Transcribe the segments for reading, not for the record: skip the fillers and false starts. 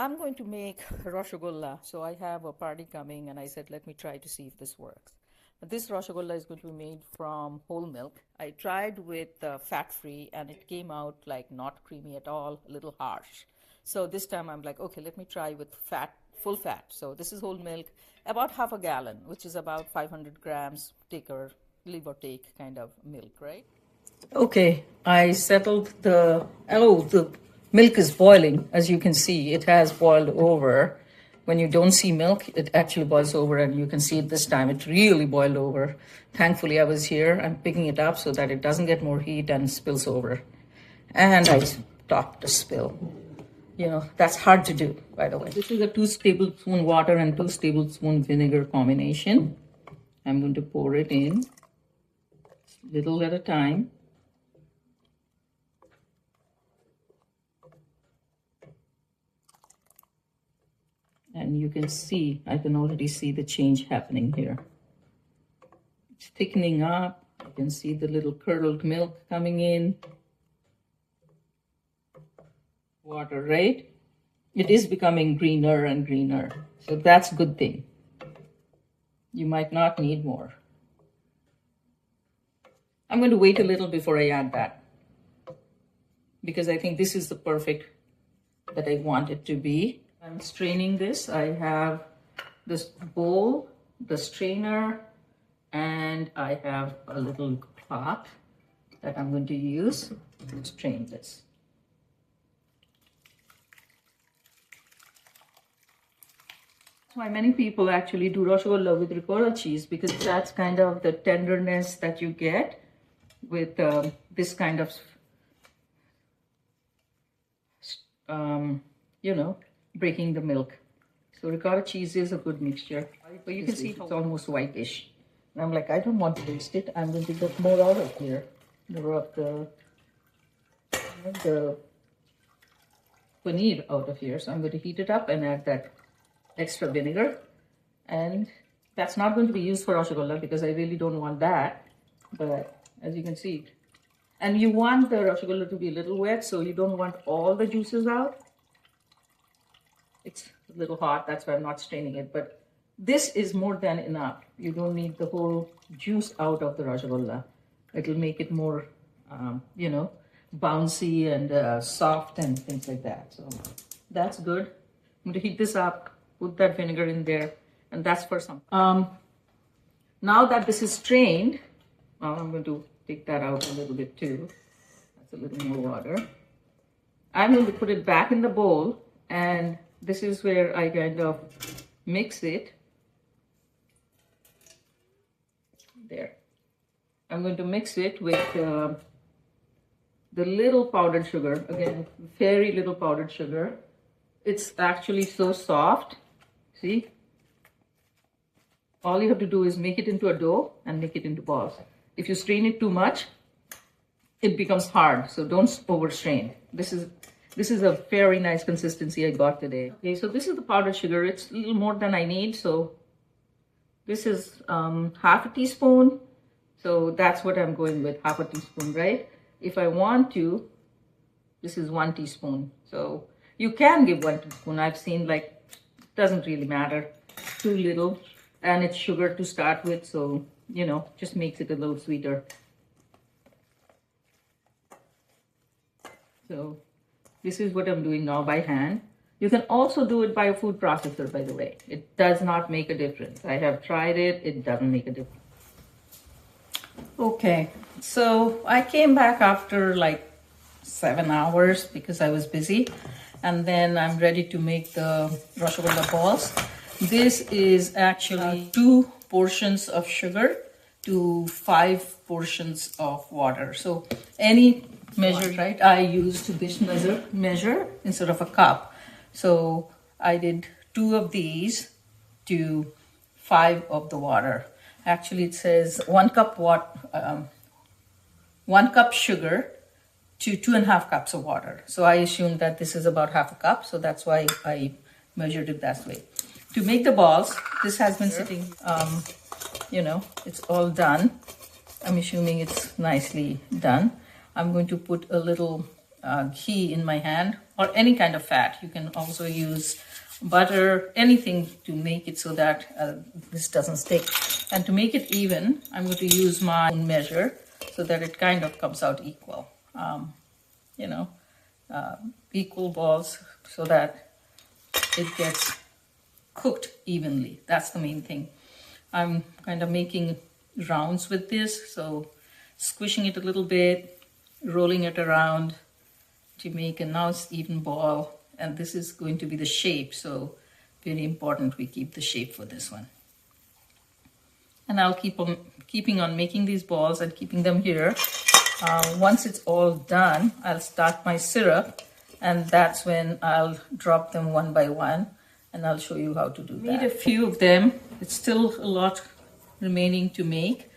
I'm going to make Roshogolla. So I have a party coming and I said, let me try to see if this works. This Roshogolla is going to be made from whole milk. I tried with fat-free and it came out like not creamy at all, a little harsh. So this time I'm like, okay, let me try with fat, full fat. So this is whole milk, about half a gallon, which is about 500 grams, leave or take kind of milk, right? Okay, I settled the milk is boiling. As you can see, it has boiled over. When you don't see milk, it actually boils over, and you can see it this time. It really boiled over. Thankfully, I was here. I'm picking it up so that it doesn't get more heat and spills over. And I stopped the spill. You know, that's hard to do, by the way. This is a 2 tablespoon water and 2 tablespoon vinegar combination. I'm going to pour it in, little at a time. And you can see, I can already see the change happening here. It's thickening up. You can see the little curdled milk coming in. Water, right? It is becoming greener and greener. So that's a good thing. You might not need more. I'm going to wait a little before I add that, because I think this is the perfect that I want it to be. I'm straining this. I have this bowl, the strainer, and I have a little cloth that I'm going to use to strain this. That's why many people actually do Roshogolla with ricotta cheese, because that's kind of the tenderness that you get with this kind of, breaking the milk. So ricotta cheese is a good mixture. But you can see it's almost whitish. And I'm like, I don't want to waste it. I'm going to get more out of here. More of the paneer out of here. So I'm going to heat it up and add that extra vinegar. And that's not going to be used for Roshogolla because I really don't want that. But as you can see, and you want the Roshogolla to be a little wet, so you don't want all the juices out. It's a little hot, that's why I'm not straining it, but this is more than enough. You don't need the whole juice out of the Roshogolla. It'll make it more, bouncy and soft and things like that. So that's good. I'm going to heat this up, put that vinegar in there, and that's for some. Now that this is strained, I'm going to take that out a little bit too. That's a little more water. I'm going to put it back in the bowl, and this is where I kind of mix it. There. I'm going to mix it with the little powdered sugar. Again, very little powdered sugar. It's actually so soft. See? All you have to do is make it into a dough and make it into balls. If you strain it too much, it becomes hard. So don't overstrain. This is a very nice consistency I got today. Okay, so this is the powdered sugar. It's a little more than I need. So this is half a teaspoon. So that's what I'm going with, half a teaspoon, right? If I want to, this is 1 teaspoon. So you can give 1 teaspoon. I've seen, like, doesn't really matter. Too little. And it's sugar to start with. So, just makes it a little sweeter. So this is what I'm doing now by hand. You can also do it by a food processor, by the way. It does not make a difference. I have tried it. It doesn't make a difference. Okay, so I came back after like 7 hours because I was busy. And then I'm ready to make the Roshogolla balls. This is actually 2 portions of sugar to 5 portions of water. So any measure, right? I used this measure instead of a cup. So I did 2 of these to 5 of the water. Actually, it says 1 cup 1 cup sugar to 2.5 cups of water. So I assumed that this is about half a cup. So that's why I measured it that way. To make the balls, this has been sitting, it's all done. I'm assuming it's nicely done. I'm going to put a little ghee in my hand, or any kind of fat. You can also use butter, anything to make it so that this doesn't stick. And to make it even, I'm going to use my own measure so that it kind of comes out equal. Equal balls so that it gets cooked evenly. That's the main thing. I'm kind of making rounds with this, so squishing it a little bit, rolling it around to make a nice even ball. And this is going to be the shape, so very important we keep the shape for this one. And I'll keeping on making these balls and keeping them here. Once it's all done, I'll start my syrup, and that's when I'll drop them one by one, and I'll show you how to do that. Made a few of them. It's still a lot remaining to make,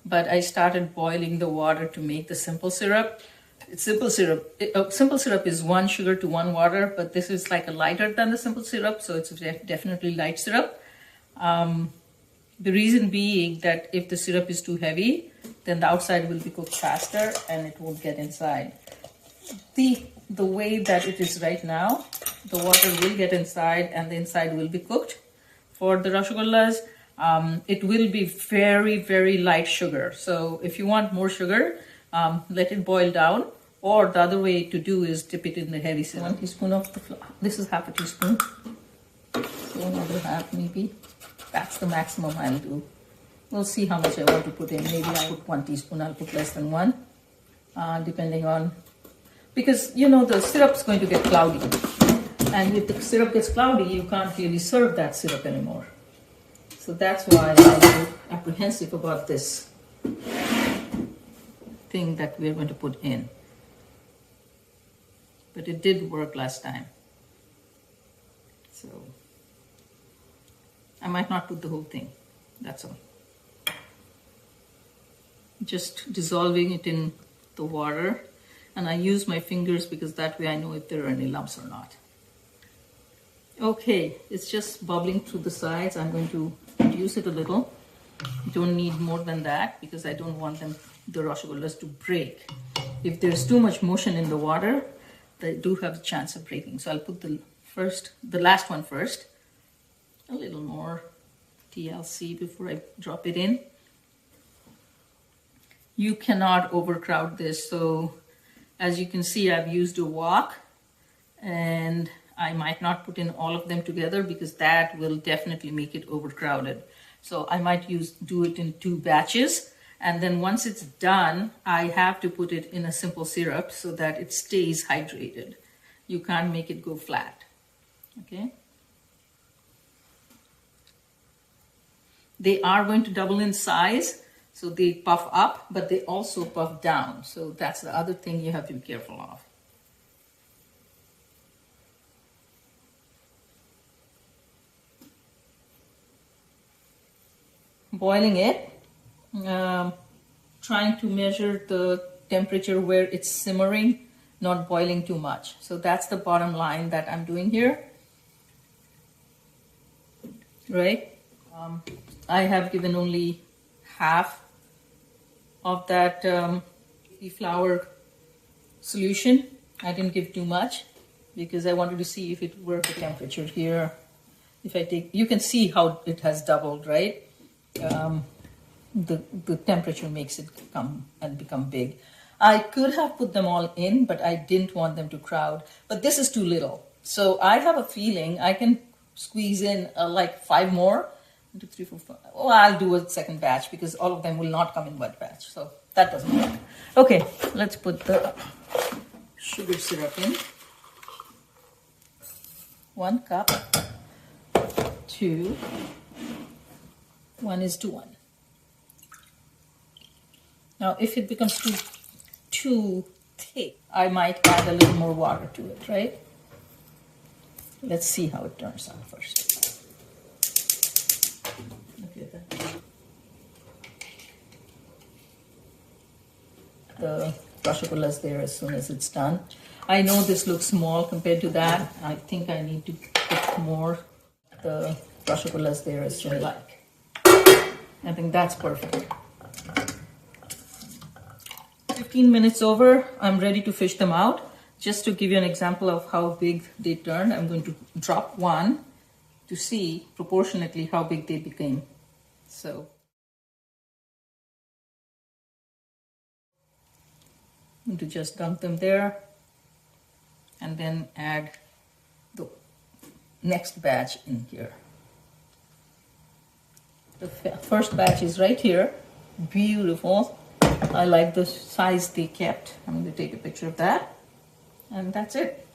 but I started boiling the water to make the simple syrup. It's simple syrup. Simple syrup is 1 sugar to 1 water, but this is like a lighter than the simple syrup, so it's definitely light syrup. The reason being that if the syrup is too heavy, then the outside will be cooked faster and it won't get inside. The way that it is right now, the water will get inside and the inside will be cooked. For the Rosogollas, it will be very, very light sugar. So if you want more sugar, let it boil down. Or the other way to do is dip it in the heavy syrup. 1 teaspoon of the flour. This is half a teaspoon. So another half maybe. That's the maximum I'll do. We'll see how much I want to put in. Maybe I'll put 1 teaspoon. I'll put less than 1, depending on, because the syrup's going to get cloudy. And if the syrup gets cloudy, you can't really serve that syrup anymore. So that's why I'm apprehensive about this thing that we're going to put in. But it did work last time. So I might not put the whole thing. That's all. Just dissolving it in the water. And I use my fingers because that way I know if there are any lumps or not. Okay, it's just bubbling through the sides. I'm going to reduce it a little. You don't need more than that because I don't want the Rosogollas to break. If there's too much motion in the water, they do have a chance of breaking. So I'll put the last one first. A little more TLC before I drop it in. You cannot overcrowd this. So as you can see, I've used a wok, and I might not put in all of them together because that will definitely make it overcrowded. So I might do it in 2 batches. And then once it's done, I have to put it in a simple syrup so that it stays hydrated. You can't make it go flat. Okay. They are going to double in size, so they puff up, but they also puff down. So that's the other thing you have to be careful of. Boiling it, trying to measure the temperature where it's simmering, not boiling too much. So that's the bottom line that I'm doing here. Right? I have given only half of that flour solution. I didn't give too much because I wanted to see if it were the temperature here. If I take, you can see how it has doubled, right? The temperature makes it come and become big. I could have put them all in, but I didn't want them to crowd. But this is too little. So I have a feeling I can squeeze in like 5 more. 1, 2, 3, 4, 5. Oh, I'll do a second batch because all of them will not come in one batch. So that doesn't work. Okay, let's put the sugar syrup in. 1 cup, 2, 1:1. Now, if it becomes too thick, I might add a little more water to it, right? Let's see how it turns out first. The Rosogollas there as soon as it's done. I know this looks small compared to that. I think I need to put more. The Rosogollas there as soon as I like. I think that's perfect. 15 minutes over, I'm ready to fish them out. Just to give you an example of how big they turned, I'm going to drop one to see proportionately how big they became. So I'm going to just dump them there and then add the next batch in here. The first batch is right here. Beautiful. I like the size they kept. I'm going to take a picture of that. And that's it.